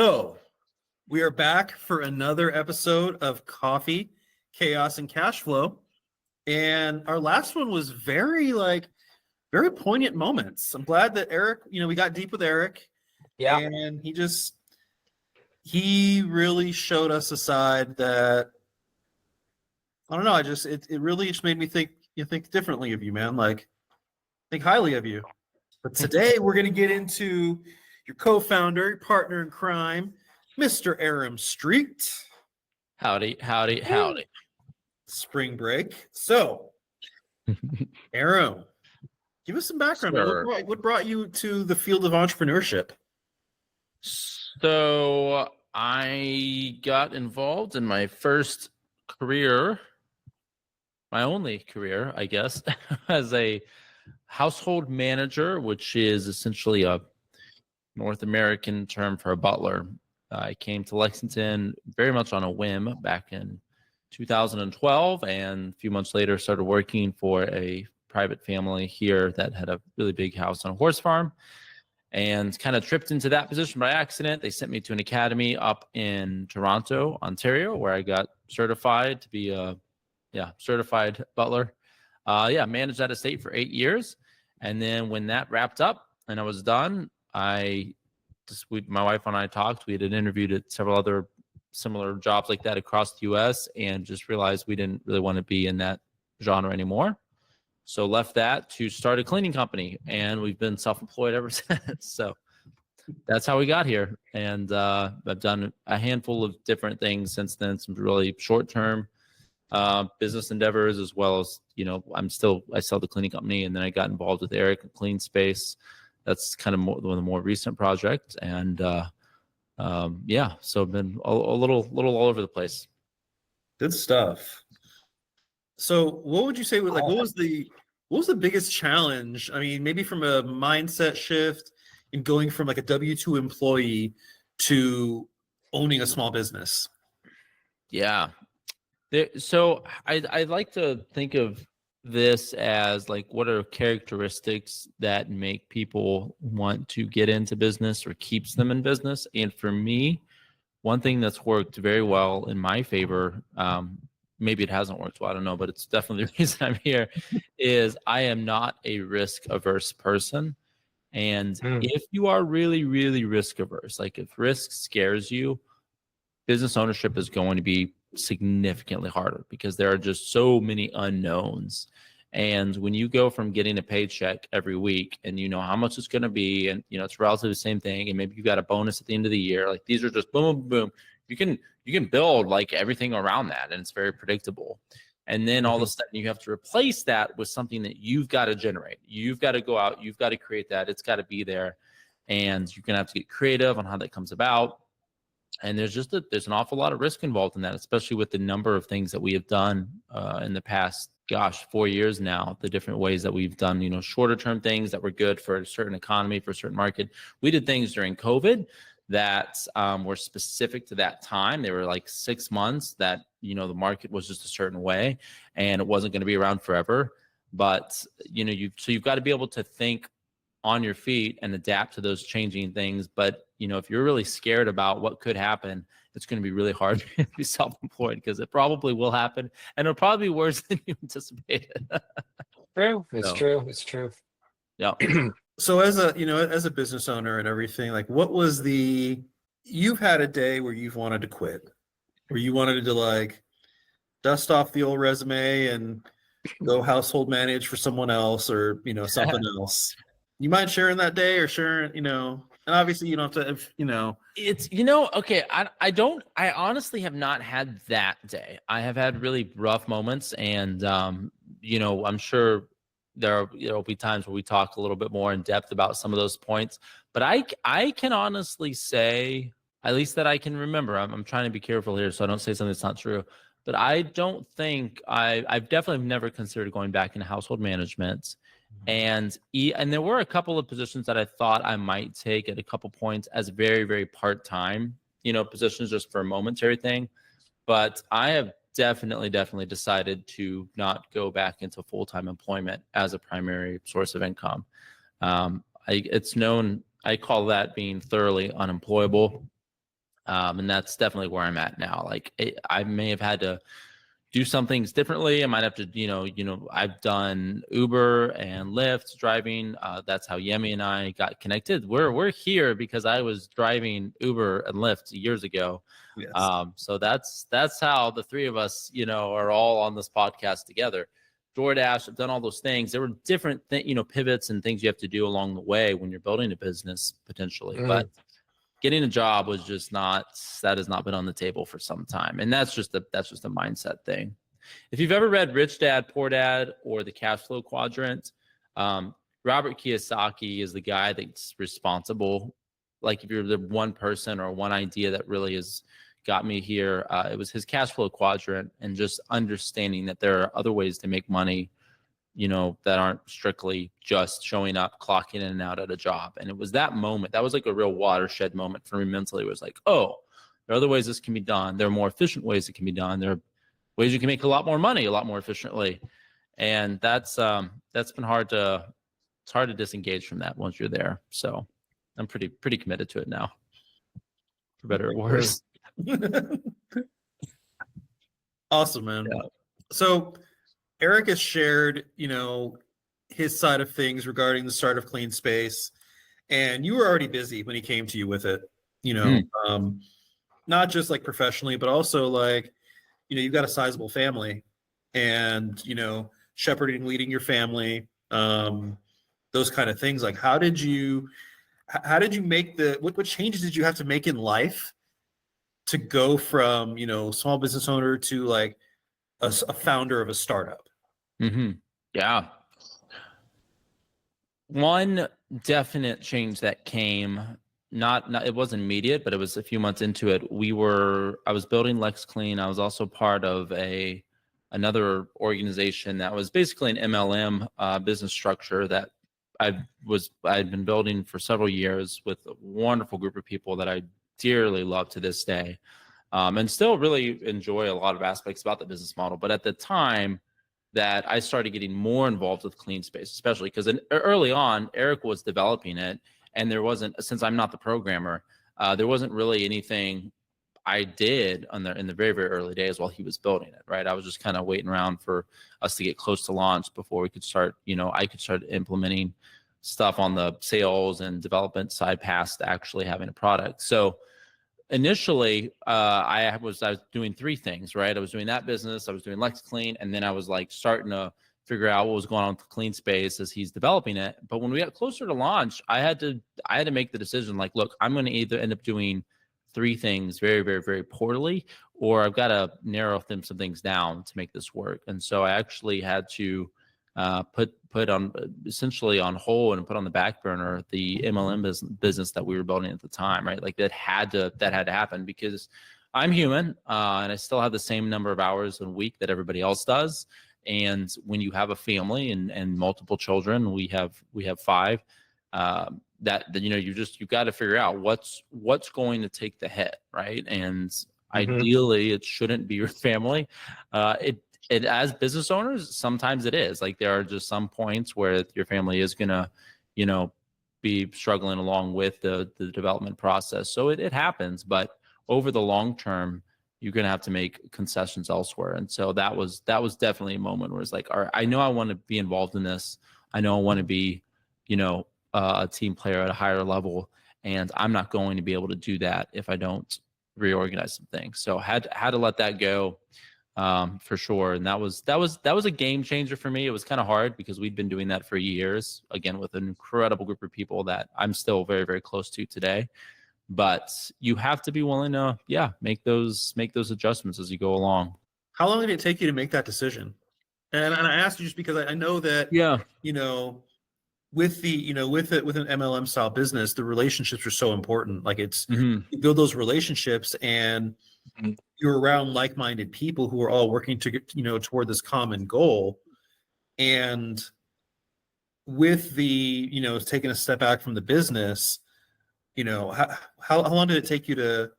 So we are back for another episode of Coffee, Chaos, and Cash Flow. And our last one was very poignant moments. I'm glad that Eric, we got deep with Eric. Yeah. And he really showed us a side that, I don't know, it really just made me think differently of you, man. Like, think highly of you. But today we're going to get into your co-founder, your partner in crime, Mr. Aram Street. Howdy. Spring break. So, Aram, give us some background. Sure. What brought you to the field of entrepreneurship? So I got involved in my first career, my only career, I guess, as a household manager, which is essentially a North American term for a butler. I came to Lexington very much on a whim back in 2012, and a few months later started working for a private family here that had a really big house on a horse farm, and kind of tripped into that position by accident. They sent me to an academy up in Toronto, Ontario, where I got certified to be a certified butler. Managed that estate for 8 years. And then when that wrapped up and I was done, my wife and I talked. We had interviewed at several other similar jobs like that across the US and just realized we didn't really want to be in that genre anymore. So left that to start a cleaning company, and we've been self-employed ever since. So that's how we got here. And I've done a handful of different things since then, some really short-term business endeavors, as well as, I sell the cleaning company, and then I got involved with Eric and Clean Space. That's kind of one of the more recent projects. And so I've been a little all over the place. Good stuff. So what would you say, what was the biggest challenge? I mean, maybe from a mindset shift in going from like a W-2 employee to owning a small business. Yeah. So I like to think of this as like, what are characteristics that make people want to get into business or keeps them in business? And for me, one thing that's worked very well in my favor, maybe it hasn't worked well, I don't know, but it's definitely the reason I'm here, is I am not a risk averse person. And if you are really, really risk averse, like if risk scares you, business ownership is going to be significantly harder because there are just so many unknowns. And when you go from getting a paycheck every week and you know how much it's going to be, and it's relatively the same thing, and maybe you got a bonus at the end of the year, like these are just boom, boom, boom. You can build like everything around that, and it's very predictable. And then all of a sudden you have to replace that with something that you've got to generate. You've got to go out, you've got to create that. It's got to be there, and you're going to have to get creative on how that comes about. And there's an awful lot of risk involved in that, especially with the number of things that we have done in the past, 4 years now, the different ways that we've done, shorter term things that were good for a certain economy, for a certain market. We did things during COVID that were specific to that time. They were like 6 months that, the market was just a certain way and it wasn't going to be around forever. But, you've got to be able to think on your feet and adapt to those changing things. But, if you're really scared about what could happen, it's going to be really hard to be self-employed because it probably will happen, and it'll probably be worse than you anticipated. True. It's true. Yeah. So as a business owner and everything, like you've had a day where you've wanted to quit, where you wanted to like dust off the old resume and go household manage for someone else or, something else. You mind sharing that day or sharing, and obviously you don't have to, It's, okay. I honestly have not had that day. I have had really rough moments, and, I'm sure there'll be times where we talk a little bit more in depth about some of those points, but I can honestly say, at least that I can remember, I'm trying to be careful here so I don't say something that's not true, but I don't think I've definitely never considered going back into household management. And there were a couple of positions that I thought I might take at a couple points as very, very part-time, positions just for a momentary thing. But I have definitely decided to not go back into full-time employment as a primary source of income. It's known, I call that being thoroughly unemployable. And that's definitely where I'm at now. Like I may have had to do some things differently. I might have to, I've done Uber and Lyft driving. That's how Yemi and I got connected. We're here because I was driving Uber and Lyft years ago. Yes. So that's how the three of us, are all on this podcast together. DoorDash, I've done all those things. There were different pivots and things you have to do along the way when you're building a business potentially. But getting a job was just that has not been on the table for some time. And that's just a mindset thing. If you've ever read Rich Dad, Poor Dad or the Cash Flow Quadrant, Robert Kiyosaki is the guy that's responsible. Like if you're the one person or one idea that really has got me here, it was his cash flow quadrant and just understanding that there are other ways to make money, that aren't strictly just showing up, clocking in and out at a job. And it was that moment, that was like a real watershed moment for me mentally. It was like, oh, there are other ways this can be done. There are more efficient ways it can be done. There are ways you can make a lot more money, a lot more efficiently. And that's been hard to disengage from that once you're there. So I'm pretty committed to it now, for better or worse. Awesome, man. Yeah. So Eric has shared, his side of things regarding the start of Clean Space, and you were already busy when he came to you with it, not just like professionally, but also like, you've got a sizable family and, shepherding, leading your family, those kind of things. Like, how did you make what changes did you have to make in life to go from, small business owner to like a founder of a startup? Mm-hmm. Yeah. One definite change that came, not it wasn't immediate, but it was a few months into it. I was building Lex Clean. I was also part of another organization that was basically an MLM business structure that I'd been building for several years with a wonderful group of people that I dearly love to this day, and still really enjoy a lot of aspects about the business model. But at the time that I started getting more involved with Clean Space, especially because early on, Eric was developing it, and there wasn't, since I'm not the programmer, there wasn't really anything I did in the very, very early days while he was building it, right? I was just kind of waiting around for us to get close to launch before we could start, I could start implementing stuff on the sales and development side past actually having a product. So initially, I was doing three things, right? I was doing that business, I was doing Lex Clean, and then I was like starting to figure out what was going on with Clean Space as he's developing it. But when we got closer to launch, I had to make the decision, like, look, I'm going to either end up doing three things very, very, very poorly, or I've got to narrow some things down to make this work. And so I actually had to put on essentially on hold and put on the back burner the MLM business that we were building at the time, right? Like that had to happen because I'm human, and I still have the same number of hours a week that everybody else does. And when you have a family and multiple children, we have 5, you've got to figure out what's going to take the hit, right? And ideally it shouldn't be your family. It as business owners, sometimes it is. Like there are just some points where your family is gonna, be struggling along with the development process. So it happens, but over the long term, you're gonna have to make concessions elsewhere. And so that was definitely a moment where it's like, all right, I know I want to be involved in this. I know I want to be, a team player at a higher level, and I'm not going to be able to do that if I don't reorganize some things. So had to let that go. For sure. And that was a game changer for me. It was kind of hard because we'd been doing that for years, again, with an incredible group of people that I'm still very, very close to today. But you have to be willing to, make those adjustments as you go along. How long did it take you to make that decision? And I asked you just because I know that, with an MLM style business, the relationships are so important. Like you build those relationships and you're around like-minded people who are all working to get, toward this common goal. And with the, taking a step back from the business, how long did it take you to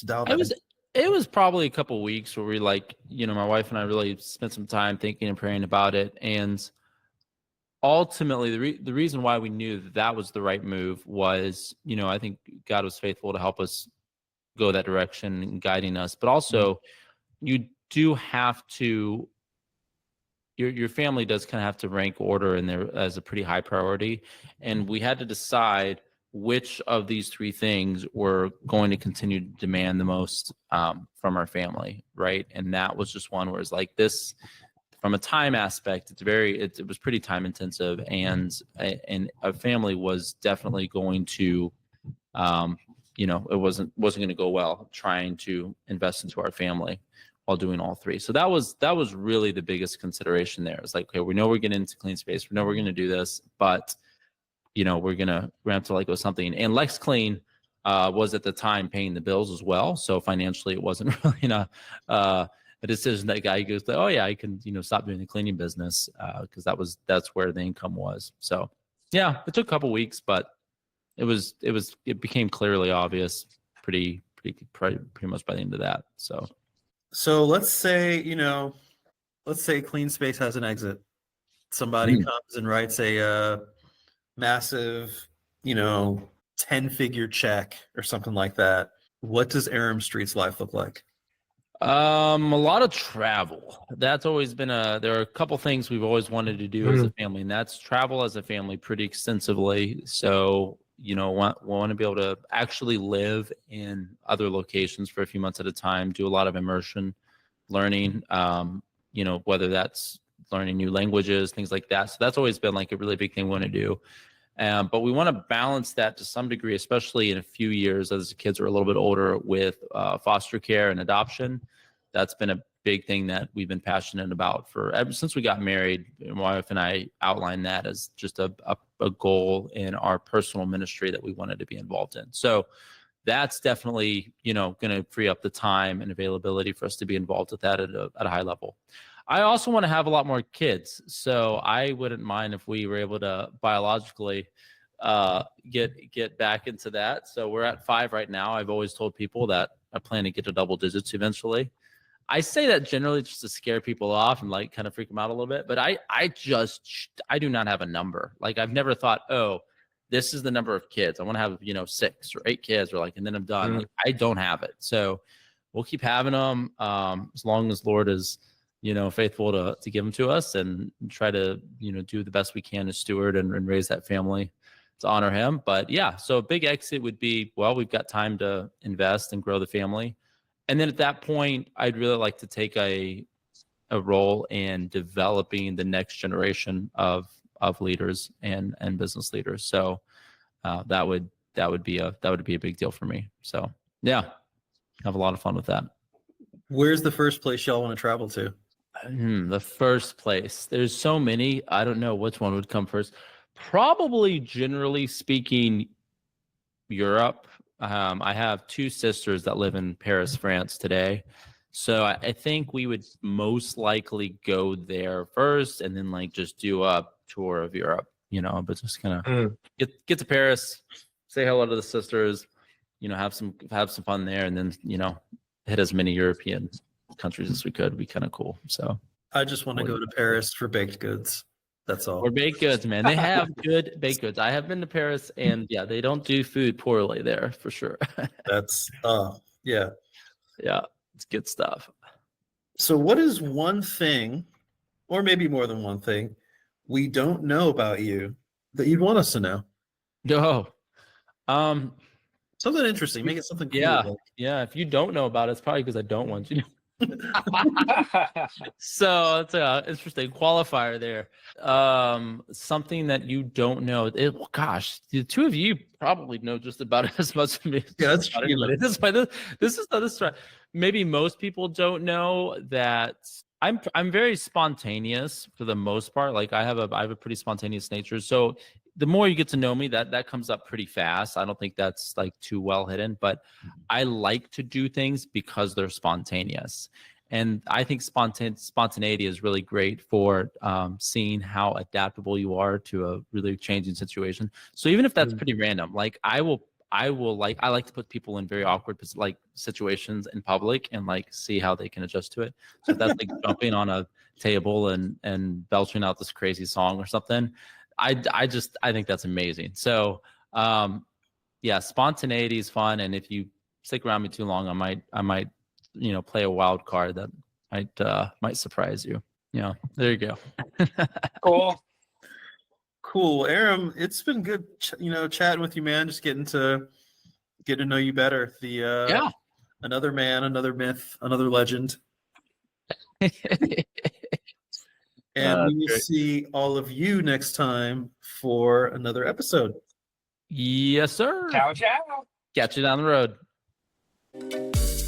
dial that? It was probably a couple of weeks where we my wife and I really spent some time thinking and praying about it. And ultimately, the reason why we knew that was the right move was, I think God was faithful to help us go that direction and guiding us. But also, you do have to, your family does kind of have to rank order in there as a pretty high priority. And we had to decide which of these three things were going to continue to demand the most from our family, right? And that was just one where it's like this, from a time aspect, it was pretty time intensive, and a family was definitely going to, it wasn't going to go well trying to invest into our family while doing all three. So that was really the biggest consideration there. It's like, okay, we know we're getting into clean space, we know we're going to do this, but we're gonna have to let go of something. And Lex Clean was at the time paying the bills as well, so financially it wasn't really a decision that guy goes, oh yeah, I can stop doing the cleaning business, because that's where the income was. So yeah, it took a couple weeks, but it became clearly obvious pretty much by the end of that. So let's say Clean Space has an exit. Somebody comes and writes a massive 10-figure check or something like that. What does Aram Street's life look like? A lot of travel. That's always been there are a couple things we've always wanted to do as a family, and that's travel as a family pretty extensively. So, want to be able to actually live in other locations for a few months at a time, do a lot of immersion learning, whether that's learning new languages, things like that. So that's always been like a really big thing we want to do. But we want to balance that to some degree, especially in a few years as the kids are a little bit older, with foster care and adoption. That's been a big thing that we've been passionate about ever since we got married. My wife and I outlined that as just a goal in our personal ministry that we wanted to be involved in. So that's definitely, going to free up the time and availability for us to be involved with that at a high level. I also want to have a lot more kids, so I wouldn't mind if we were able to biologically get back into that. So we're at 5 right now. I've always told people that I plan to get to double digits eventually. I say that generally just to scare people off and like kind of freak them out a little bit, but I do not have a number. Like, I've never thought, oh, this is the number of kids I want to have, 6 or 8 kids, or and then I'm done. Like, I don't have it. So we'll keep having them as long as Lord is faithful to give them to us, and try to, do the best we can to steward and raise that family to honor him. But yeah, so a big exit would be, well, we've got time to invest and grow the family. And then at that point, I'd really like to take a role in developing the next generation of leaders and business leaders. So that would be a big deal for me. So yeah, have a lot of fun with that. Where's the first place y'all want to travel to? The first place. There's so many. I don't know which one would come first. Probably, generally speaking, Europe. I have 2 sisters that live in Paris, France today. So I think we would most likely go there first, and then just do a tour of Europe, but just kind of get to Paris, say hello to the sisters, have some fun there, and then, hit as many European countries as we could. Would be kind of cool. So I just want to go to Paris for baked goods. That's all. Or baked goods, man. They have good baked goods. I have been to Paris, and yeah, they don't do food poorly there for sure. That's yeah. Yeah, it's good stuff. So what is one thing, or maybe more than one thing, we don't know about you that you'd want us to know? No. Something interesting. Make it something cool. Yeah. Yeah. If you don't know about it, it's probably because I don't want you to. So it's an interesting qualifier there. Something that you don't know. Gosh, the 2 of you probably know just about as much as me. Yeah, that's true. This is maybe most people don't know that I'm very spontaneous for the most part. Like, I have a pretty spontaneous nature. So the more you get to know me, that comes up pretty fast. I don't think that's too well hidden, but I like to do things because they're spontaneous. And I think spontaneity is really great for seeing how adaptable you are to a really changing situation. So even if that's pretty random, like I I like to put people in very awkward like situations in public and like see how they can adjust to it. So if that's like jumping on a table and belching out this crazy song or something, I think that's amazing. So yeah, spontaneity is fun, and if you stick around me too long, I might play a wild card that might surprise you. There you go. Cool. Cool, Aram. It's been good, chatting with you, man. Just getting to know you better. Yeah. Another man, another myth, another legend. And we will see all of you next time for another episode. Yes, sir. Ciao, ciao. Catch you down the road.